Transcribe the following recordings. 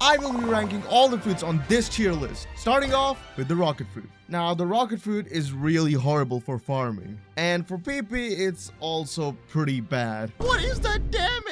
I will be ranking all the fruits on this tier list, starting off with the rocket fruit. Now, the rocket fruit is really horrible for farming, and for PP, it's also pretty bad. What is that damage?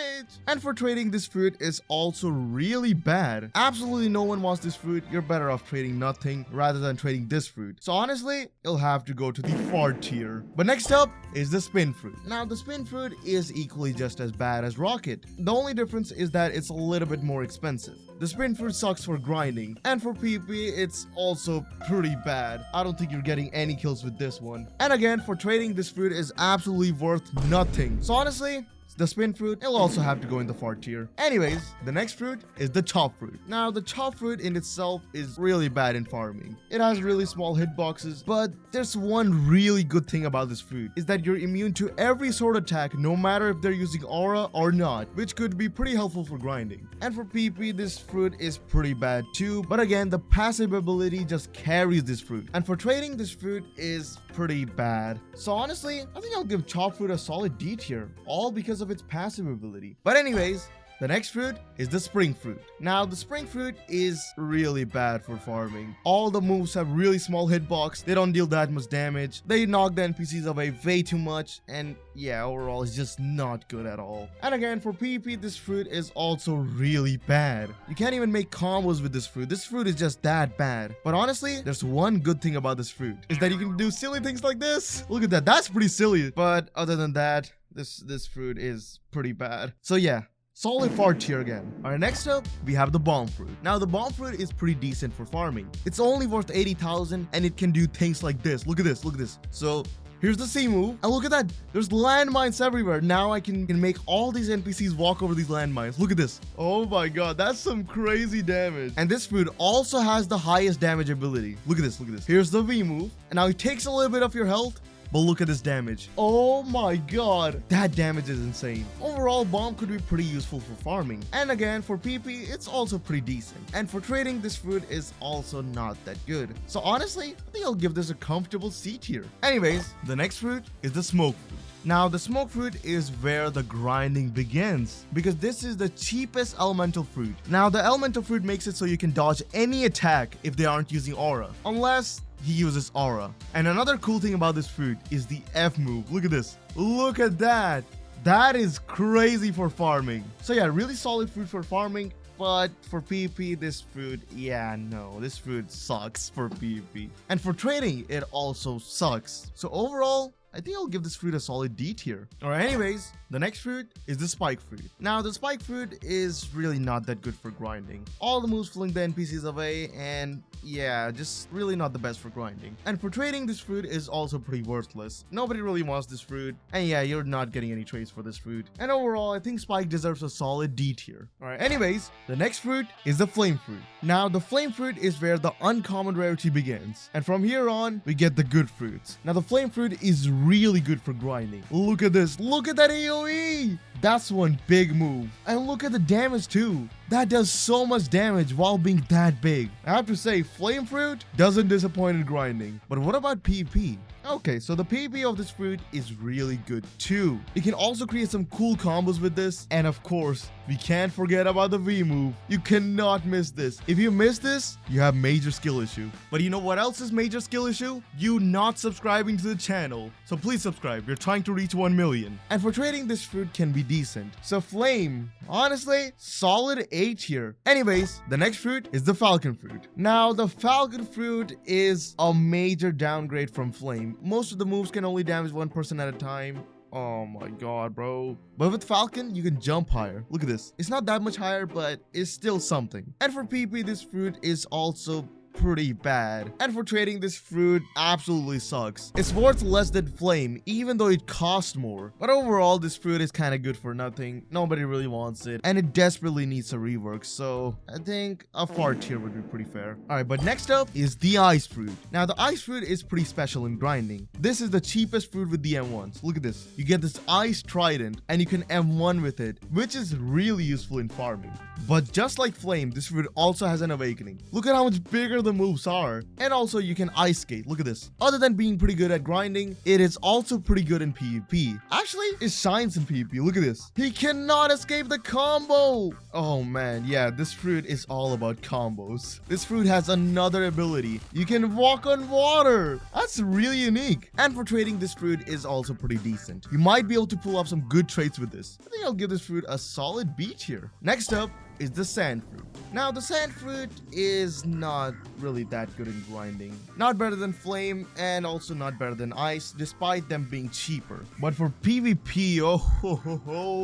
And for trading, this fruit is also really bad. Absolutely no one wants this fruit. You're better off trading nothing rather than trading this fruit. So honestly, you'll have to go to the fart tier. But next up is the spin fruit. Now, the spin fruit is equally just as bad as rocket. The only difference is that it's a little bit more expensive. The spin fruit sucks for grinding, and for PP, it's also pretty bad. I don't think you're getting any kills with this one. And again, for trading, this fruit is absolutely worth nothing. So honestly, the spin fruit, it'll also have to go in the fart tier. Anyways, the next fruit is the chop fruit. Now, the chop fruit in itself is really bad in farming. It has really small hitboxes, but there's one really good thing about this fruit, is that you're immune to every sword attack, no matter if they're using aura or not, which could be pretty helpful for grinding. And for PP, this fruit is pretty bad too, but again, the passive ability just carries this fruit. And for trading, this fruit is pretty bad. So honestly, I think I'll give chop fruit a solid D tier, all because of its passive ability. But anyways, the next fruit is the spring fruit. Now, the spring fruit is really bad for farming. All the moves have really small hitbox. They don't deal that much damage. They knock the NPCs away way too much. And yeah, overall, it's just not good at all. And again, for PvP, this fruit is also really bad. You can't even make combos with this fruit. This fruit is just that bad. But honestly, there's one good thing about this fruit, is that you can do silly things like this. Look at that. That's pretty silly. But other than that, this fruit is pretty bad. So yeah, solid fart tier again. Alright, next up, we have the bomb fruit. Now, the bomb fruit is pretty decent for farming. It's only worth 80,000 and it can do things like this. Look at this, look at this. So here's the C move, and look at that. There's landmines everywhere. Now I can make all these NPCs walk over these landmines. Look at this. Oh my god, that's some crazy damage. And this fruit also has the highest damage ability. Look at this, look at this. Here's the V move, and now it takes a little bit of your health, but look at this damage. Oh my god, that damage is insane. Overall, bomb could be pretty useful for farming. And again, for PP, it's also pretty decent. And for trading, this fruit is also not that good. So honestly, I think I'll give this a comfortable C tier. Anyways, the next fruit is the smoke fruit. Now, the smoke fruit is where the grinding begins, because this is the cheapest elemental fruit. Now, the elemental fruit makes it so you can dodge any attack if they aren't using aura, unless he uses aura. And another cool thing about this fruit is the F move. Look at this. Look at that. That is crazy for farming. So yeah, really solid fruit for farming. But for PvP, this fruit, yeah, no, this fruit sucks for PvP. And for trading, it also sucks. So overall, I think I'll give this fruit a solid D tier. Alright, anyways, the next fruit is the spike fruit. Now, the spike fruit is really not that good for grinding. All the moves fling the NPCs away, and yeah, just really not the best for grinding. And for trading, this fruit is also pretty worthless. Nobody really wants this fruit, and yeah, you're not getting any trades for this fruit. And overall, I think spike deserves a solid D tier. Alright, anyways, the next fruit is the flame fruit. Now, the flame fruit is where the uncommon rarity begins, and from here on, we get the good fruits. Now, the flame fruit is really good for grinding. Look at this. Look at that AoE. That's one big move. And look at the damage too. That does so much damage while being that big. I have to say, flame fruit doesn't disappoint in grinding. But what about PvP? Okay, so the PvP of this fruit is really good too. You can also create some cool combos with this. And of course, we can't forget about the V move. You cannot miss this. If you miss this, you have major skill issue. But you know what else is major skill issue? You not subscribing to the channel. So please subscribe. You're trying to reach 1 million. And for trading, this fruit can be decent. So flame, honestly, solid A tier. Anyways, the next fruit is the falcon fruit. Now, the falcon fruit is a major downgrade from flame. Most of the moves can only damage one person at a time. Oh my god, bro. But with Falcon, you can jump higher. Look at this. It's not that much higher, but it's still something. And for PP, this fruit is also pretty bad. And for trading, this fruit absolutely sucks. It's worth less than flame, even though it costs more. But overall, this fruit is kind of good for nothing. Nobody really wants it, and it desperately needs a rework. So I think a fart tier would be pretty fair. Alright, but next up is the ice fruit. Now, the ice fruit is pretty special in grinding. This is the cheapest fruit with the M1s. Look at this. You get this ice trident, and you can M1 with it, which is really useful in farming. But just like flame, this fruit also has an awakening. Look at how much bigger the the moves are. And also you can ice skate. Look at this. Other than being pretty good at grinding, it is also pretty good in PvP. Actually, it shines in PvP. Look at this. He cannot escape the combo. Oh man, yeah, this fruit is all about combos. This fruit has another ability. You can walk on water. That's really unique. And for trading, this fruit is also pretty decent. You might be able to pull off some good traits with this. I think I'll give this fruit a solid B tier. Next up is the sand fruit. Now, the sand fruit is not really that good in grinding. Not better than flame and also not better than ice, despite them being cheaper. But for PvP,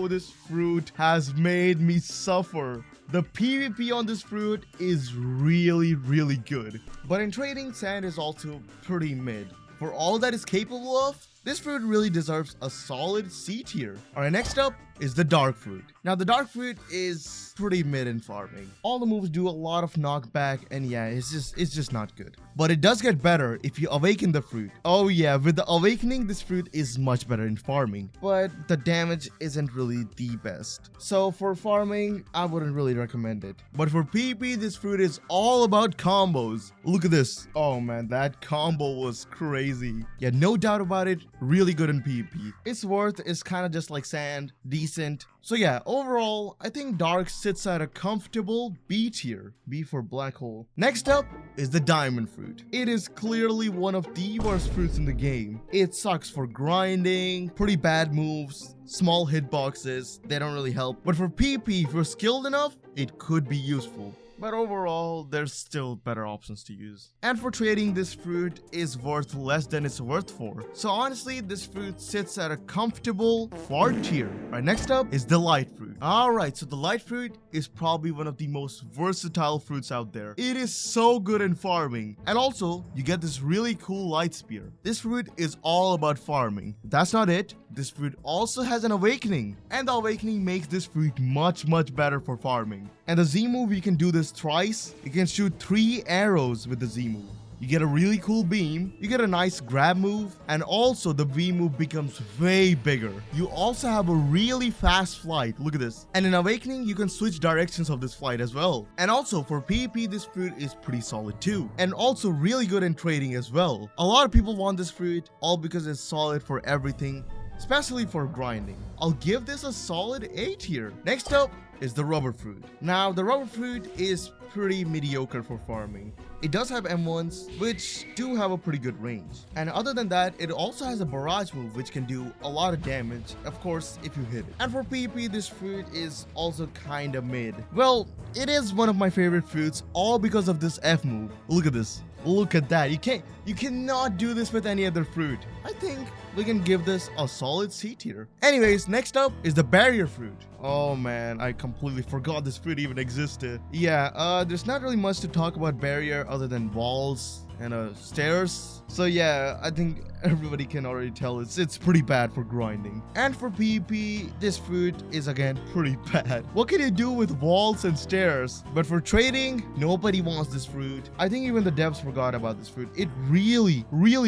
this fruit has made me suffer. The PvP on this fruit is really, really good. But in trading, sand is also pretty mid. For all that it's capable of, this fruit really deserves a solid C tier. Alright, next up is the dark fruit. Now, the dark fruit is pretty mid in farming. All the moves do a lot of knockback, and yeah, it's just not good. But it does get better if you awaken the fruit. Oh yeah, with the awakening, this fruit is much better in farming. But the damage isn't really the best. So for farming, I wouldn't really recommend it. But for PvP, this fruit is all about combos. Look at this. Oh man, that combo was crazy. Yeah, no doubt about it. Really good in PvP. Its worth is kind of just like sand, decent. So yeah, overall, I think dark sits at a comfortable B tier. B for black hole. Next up is the diamond fruit. It is clearly one of the worst fruits in the game. It sucks for grinding, pretty bad moves, small hitboxes, they don't really help. But for PvP, if you're skilled enough, it could be useful. But overall, there's still better options to use. And for trading, this fruit is worth less than it's worth for. So honestly, this fruit sits at a comfortable 4 tier. Right, next up is the light fruit. Alright, so the light fruit is probably one of the most versatile fruits out there. It is so good in farming. And also, you get this really cool light spear. This fruit is all about farming. That's not it. This fruit also has an awakening. And the awakening makes this fruit much better for farming. And the Z move, you can do this thrice. You can shoot 3 arrows with the Z move. You get a really cool beam, you get a nice grab move, and also the V move becomes way bigger. You also have a really fast flight, look at this. And in Awakening, you can switch directions of this flight as well. And also for PvP, this fruit is pretty solid too. And also really good in trading as well. A lot of people want this fruit, all because it's solid for everything, especially for grinding. I'll give this a solid A tier. Next up is the rubber fruit. Now, the rubber fruit is pretty mediocre for farming. It does have M1s, which do have a pretty good range. And other than that, it also has a barrage move, which can do a lot of damage, of course, if you hit it. And for PvP, this fruit is also kinda mid. Well, it is one of my favorite fruits, all because of this F move. Look at this. Look at that. You cannot do this with any other fruit. I think we can give this a solid C tier. Anyways, next up is the barrier fruit. Oh man, I completely forgot this fruit even existed. Yeah, there's not really much to talk about barrier other than walls and stairs. So yeah, I think everybody can already tell it's pretty bad for grinding. And for PvP, this fruit is again pretty bad. What can you do with walls and stairs? But for trading, nobody wants this fruit. I think even the devs forgot about this fruit. It really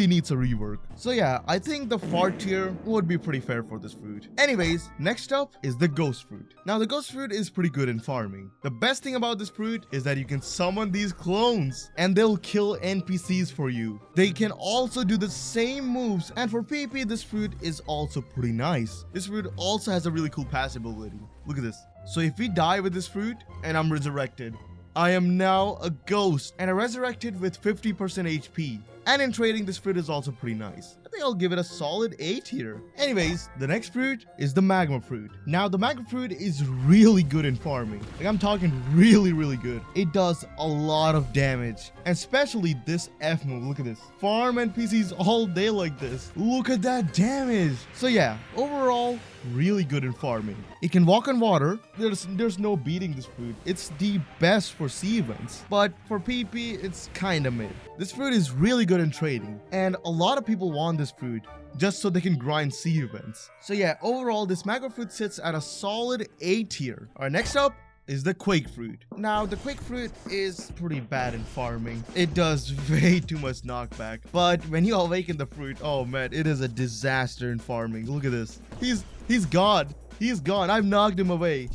needs a rework. So yeah, I think the 4 tier would be pretty fair for this fruit. Anyways, next up is the ghost fruit. Now the ghost fruit is pretty good in farming. The best thing about this fruit is that you can summon these clones and they'll kill NPCs for you. They can also do the same moves, and for PvP, this fruit is also pretty nice. This fruit also has a really cool passive ability. Look at this. So if we die with this fruit and I'm resurrected, I am now a ghost and I resurrected with 50% HP. And in trading, this fruit is also pretty nice. I think I'll give it a solid A tier. Anyways, the next fruit is the magma fruit. Now, the magma fruit is really good in farming. Like, I'm talking really good. It does a lot of damage, and especially this F move. Look at this. Farm NPCs all day like this. Look at that damage. So yeah, overall, really good in farming. It can walk on water. There's no beating this fruit. It's the best for sea events, but for PvP, it's kinda mid. This fruit is really good in trading, and a lot of people want this fruit just so they can grind sea events. So yeah, overall, this magma fruit sits at a solid A tier. Alright, next up is the quake fruit. Now, the quake fruit is pretty bad in farming. It does way too much knockback, but when you awaken the fruit, oh man, it is a disaster in farming. Look at this. He's gone. He's gone. I've knocked him away.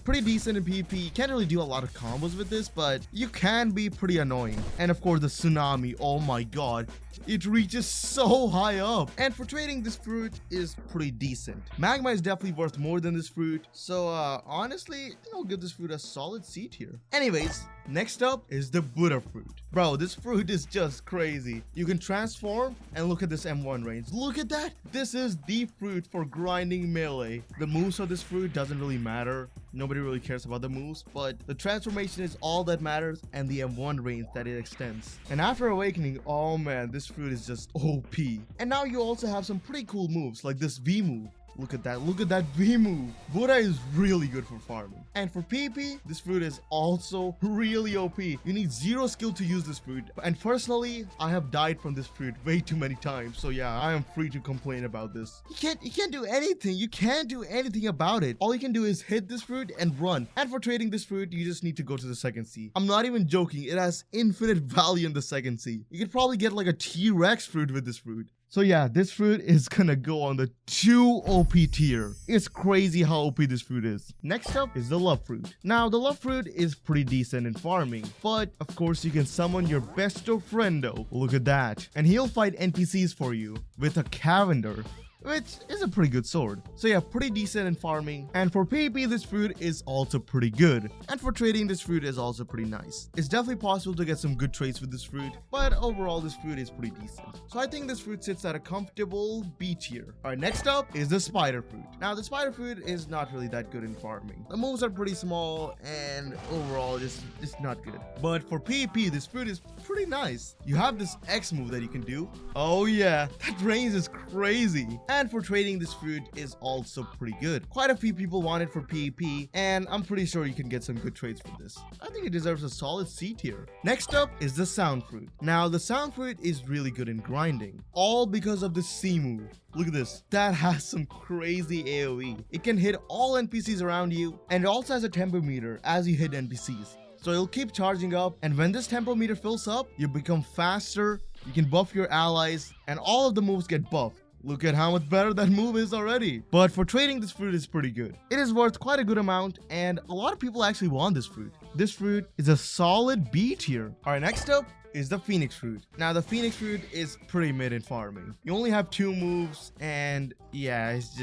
pretty decent in PvP. You can't really do a lot of combos with this, but you can be pretty annoying. And of course the tsunami, oh my god, it reaches so high up. And for trading, this fruit is pretty decent. Magma is definitely worth more than this fruit, so honestly, I think I'll give this fruit a solid C tier. Anyways, next up is the Buddha fruit. Bro, this fruit is just crazy. You can transform, and look at this M1 range. Look at that. This is the fruit for grinding melee. The moves of this fruit doesn't really matter. Nobody really cares about the moves, but the transformation is all that matters, and the M1 range that it extends. And after awakening, oh man, this fruit is just OP. And now you also have some pretty cool moves like this V move. Look at that V move. Buddha is really good for farming. And for PvP, this fruit is also really OP. You need 0 skill to use this fruit. And personally, I have died from this fruit way too many times. So yeah, I am free to complain about this. You can't do anything. You can't do anything about it. All you can do is hit this fruit and run. And for trading this fruit, you just need to go to the second sea. I'm not even joking. It has infinite value in the second sea. You could probably get like a T-Rex fruit with this fruit. So yeah, this fruit is gonna go on the 2 OP tier. It's crazy how OP this fruit is. Next up is the love fruit. Now, the love fruit is pretty decent in farming, but of course you can summon your besto friendo. Look at that. And he'll fight NPCs for you with a Cavender, which is a pretty good sword. So yeah, pretty decent in farming. And for PvP, this fruit is also pretty good. And for trading, this fruit is also pretty nice. It's definitely possible to get some good trades with this fruit, but overall this fruit is pretty decent. So I think this fruit sits at a comfortable B tier. Alright, next up is the spider fruit. Now, the spider fruit is not really that good in farming. The moves are pretty small, and overall it's not good. But for PvP, this fruit is pretty nice. You have this X move that you can do. Oh yeah, that range is crazy. And for trading, this fruit is also pretty good. Quite a few people want it for PvP, and I'm pretty sure you can get some good trades for this. I think it deserves a solid C tier. Next up is the sound fruit. Now, the sound fruit is really good in grinding, all because of the C move. Look at this. That has some crazy AoE. It can hit all NPCs around you, and it also has a tempo meter as you hit NPCs. So it'll keep charging up, and when this tempo meter fills up, you become faster, you can buff your allies, and all of the moves get buffed. Look at how much better that move is already. But for trading, this fruit is pretty good. It is worth quite a good amount, and a lot of people actually want this fruit. This fruit is a solid B tier. Alright, next up is the Phoenix fruit. Now, the Phoenix fruit is pretty mid in farming. You only have 2 moves, and yeah, it's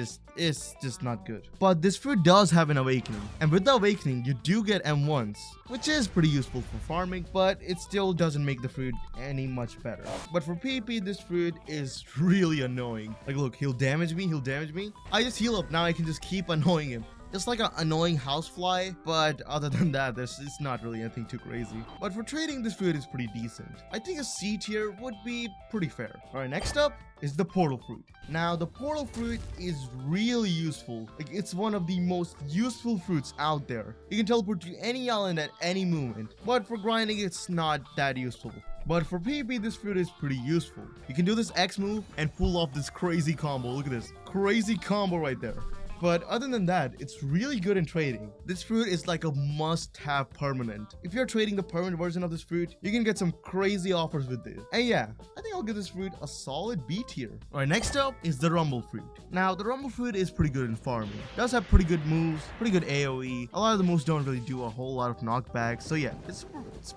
just not good. But this fruit does have an awakening, and with the awakening, you do get M1s, which is pretty useful for farming, but it still doesn't make the fruit any much better. But for PvP, this fruit is really annoying. Like, look, he'll damage me. I just heal up. Now I can just keep annoying him. It's like an annoying housefly, but other than that, it's not really anything too crazy. But for trading, this fruit is pretty decent. I think a C tier would be pretty fair. Alright, next up is the portal fruit. Now, the portal fruit is really useful. Like, it's one of the most useful fruits out there. You can teleport to any island at any moment, but for grinding, it's not that useful. But for PvP, this fruit is pretty useful. You can do this X move and pull off this crazy combo. Look at this. Crazy combo right there. But other than that, it's really good in trading. This fruit is like a must-have permanent. If you're trading the permanent version of this fruit, you can get some crazy offers with this. And yeah, I think I'll give this fruit a solid B tier. Alright, next up is the rumble fruit. Now, the rumble fruit is pretty good in farming. It does have pretty good moves, pretty good AoE. A lot of the moves don't really do a whole lot of knockbacks, so yeah, it's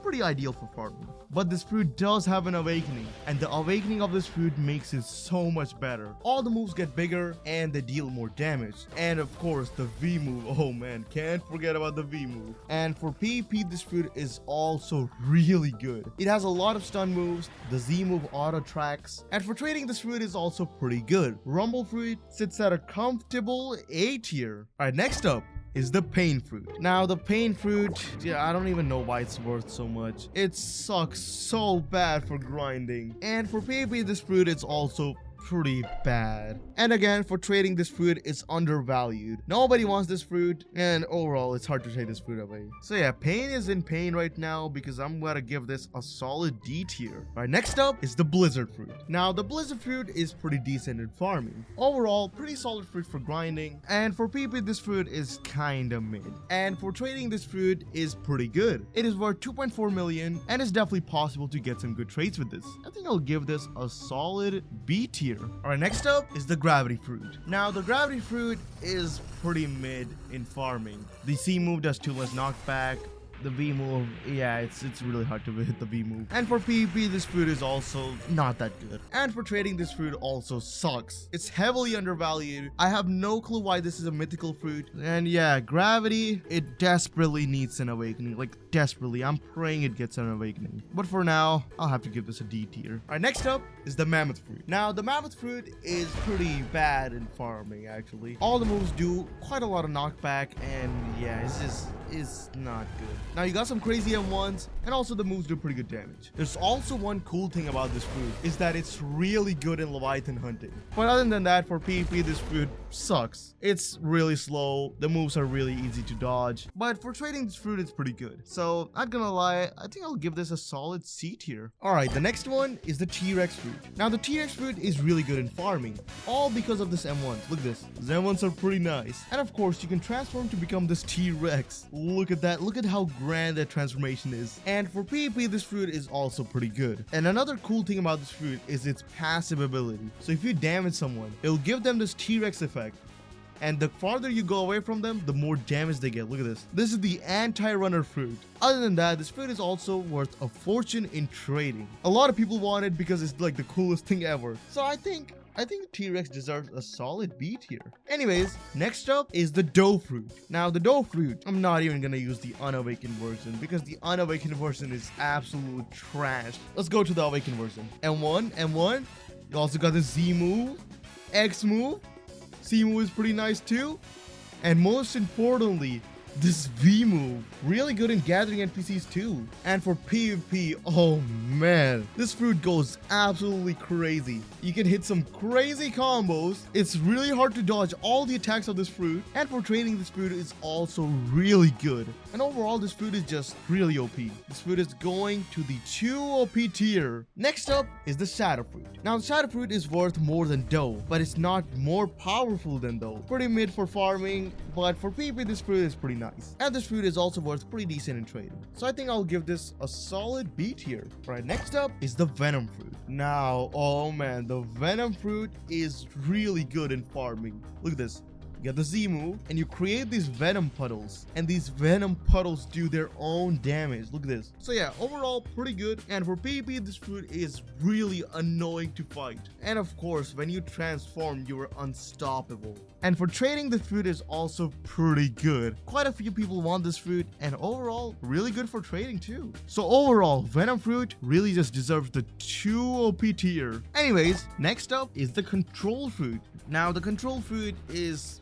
pretty ideal for farming. But this fruit does have an awakening, and the awakening of this fruit makes it so much better. All the moves get bigger, and they deal more damage. And of course, the V move. Oh man, can't forget about the V move. And for PvP, this fruit is also really good. It has a lot of stun moves, the Z move auto tracks, and for trading, this fruit is also pretty good. Rumble fruit sits at a comfortable A tier. Alright, next up is the pain fruit. Now, the pain fruit, yeah, I don't even know why it's worth so much. It sucks so bad for grinding. And for PvP, this fruit is also pretty bad. And again, for trading, this fruit is undervalued. Nobody wants this fruit, and overall, it's hard to trade this fruit away. So yeah, pain is in pain right now because I'm gonna give this a solid D tier. Alright, next up is the blizzard fruit. Now, the blizzard fruit is pretty decent in farming. Overall, pretty solid fruit for grinding, and for PvP, this fruit is kinda mid. And for trading, this fruit is pretty good. It is worth 2.4 million, and it's definitely possible to get some good trades with this. I think I'll give this a solid B tier. tier. Alright, next up is the gravity fruit. Now, the gravity fruit is pretty mid in farming. The C move does too much knockback. The V move, yeah, it's really hard to hit the V move. And for PvP, this fruit is also not that good. And for trading, this fruit also sucks. It's heavily undervalued. I have no clue why this is a mythical fruit. And yeah, gravity, it desperately needs an awakening. Like, desperately. I'm praying it gets an awakening. But for now, I'll have to give this a D tier. Alright, next up is the mammoth fruit. Now, the mammoth fruit is pretty bad in farming, actually. All the moves do quite a lot of knockback, and yeah, it's not good. Now, you got some crazy M1s, and also the moves do pretty good damage. There's also one cool thing about this fruit, is that it's really good in Leviathan hunting. But other than that, for PvP, this fruit sucks. It's really slow, the moves are really easy to dodge, but for trading this fruit, it's pretty good. So, not gonna lie, I think I'll give this a solid C tier. Alright, the next one is the T-Rex fruit. Now, the T-Rex fruit is really good in farming, all because of this M1s. Look at this. These M1s are pretty nice. And of course, you can transform to become this T-Rex. Look at that. Look at how grand that transformation is. And for PvP, this fruit is also pretty good. And another cool thing about this fruit is its passive ability. So if you damage someone, it'll give them this T-Rex effect. And the farther you go away from them, the more damage they get. Look at this. This is the anti-runner fruit. Other than that, this fruit is also worth a fortune in trading. A lot of people want it because it's like the coolest thing ever. So I think T-Rex deserves a solid B tier. Anyways, next up is the dough fruit. Now, the dough fruit, I'm not even gonna use the unawakened version because the unawakened version is absolute trash. Let's go to the awakened version. M1. You also got the Z move, X move. C move is pretty nice too. And most importantly, this V move, really good in gathering NPCs too. And for PvP, oh man, this fruit goes absolutely crazy. You can hit some crazy combos. It's really hard to dodge all the attacks of this fruit. And for trading, this fruit is also really good. And overall, this fruit is just really OP. This fruit is going to the 2 OP tier. Next up is the shadow fruit. Now, the shadow fruit is worth more than dough, but it's not more powerful than dough. Pretty mid for farming, but for PvP, this fruit is pretty nice. And this fruit is also worth pretty decent in trading. So I think I'll give this a solid B tier. Alright, next up is the venom fruit. Now, oh man, the venom fruit is really good in farming. Look at this. You get the Z move, and you create these venom puddles, and these venom puddles do their own damage. Look at this. So yeah, overall pretty good. And for PvP, this fruit is really annoying to fight. And of course, when you transform, you are unstoppable. And for trading, this fruit is also pretty good. Quite a few people want this fruit, and overall, really good for trading too. So overall, venom fruit really just deserves the 2 OP tier. Anyways, next up is the control fruit. Now, the control fruit is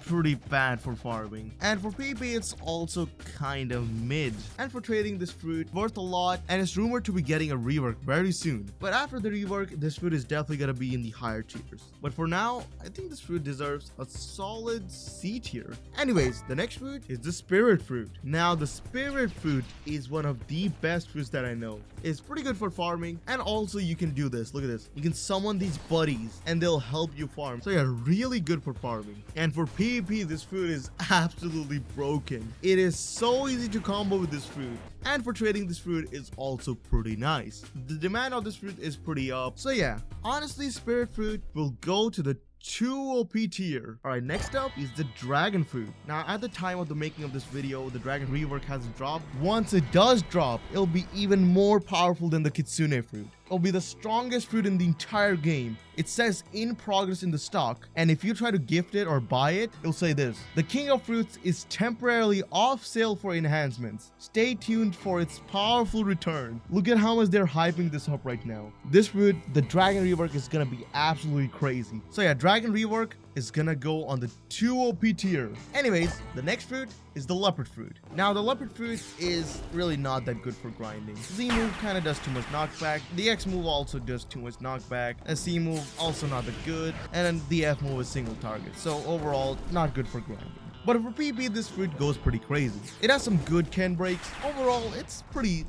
pretty bad for farming, and for PvP it's also kind of mid. And for trading, this fruit worth a lot, and it's rumored to be getting a rework very soon. But after the rework, this fruit is definitely gonna be in the higher tiers. But for now, I think this fruit deserves a solid C tier. Anyways, the next fruit is the spirit fruit. Now, the spirit fruit is one of the best fruits that I know. It's pretty good for farming, and also you can do this. Look at this. You can summon these buddies and they'll help you farm. So yeah, really good for farming. And for PvP, this fruit is absolutely broken. It is so easy to combo with this fruit. And for trading, this fruit is also pretty nice. The demand of this fruit is pretty up. So yeah, honestly, spirit fruit will go to the 2 OP tier. Alright, next up is the dragon fruit. Now, at the time of the making of this video, the dragon rework hasn't dropped. Once it does drop, it'll be even more powerful than the kitsune fruit. It'll be the strongest fruit in the entire game. It says in progress in the stock, and if you try to gift it or buy it, it'll say this: the king of fruits is temporarily off sale for enhancements. Stay tuned for its powerful return. Look at how much they're hyping this up right now. This fruit, the dragon rework, is gonna be absolutely crazy. So yeah, dragon rework is gonna go on the 2 OP tier. Anyways, the next fruit is the leopard fruit. Now, the leopard fruit is really not that good for grinding. Z move kind of does too much knockback. The X move also does too much knockback. And C move also not that good. And then the F move is single target. So overall, not good for grinding. But for PvP, this fruit goes pretty crazy. It has some good Ken breaks. Overall, it's pretty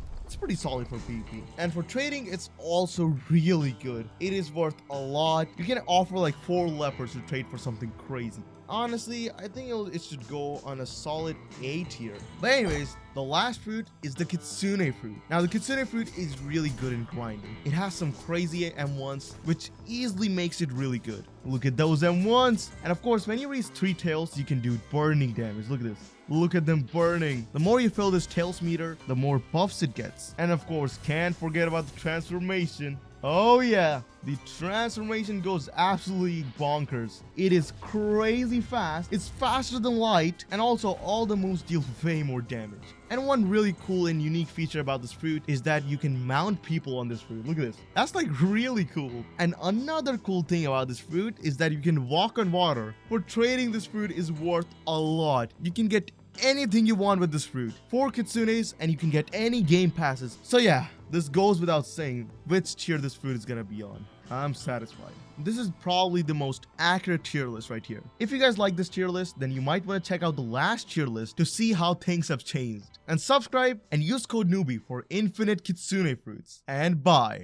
solid for PvP. And for trading, it's also really good. It is worth a lot. You can offer like 4 leopards to trade for something crazy. honestly, I think it should go on a solid A tier. But anyways, the last fruit is the kitsune fruit. Now the kitsune fruit is really good in grinding. It has some crazy M1s which easily makes it really good. Look at those M1s. And of course, when you reach 3 tails, you can do burning damage. Look at this. Look at them burning. The more you fill this tails meter, the more buffs it gets. And of course, can't forget about the transformation. Oh yeah, the transformation goes absolutely bonkers. It is crazy fast, it's faster than light, and also all the moves deal way more damage. And one really cool and unique feature about this fruit is that you can mount people on this fruit. Look at this. That's like really cool. And another cool thing about this fruit is that you can walk on water. For trading, this fruit is worth a lot. You can get anything you want with this fruit. 4 kitsunes and you can get any game passes. So yeah, this goes without saying which tier this fruit is gonna be on. I'm satisfied. This is probably the most accurate tier list right here. If you guys like this tier list, then you might want to check out the last tier list to see how things have changed. And subscribe and use code NOOBIE for infinite kitsune fruits. And bye.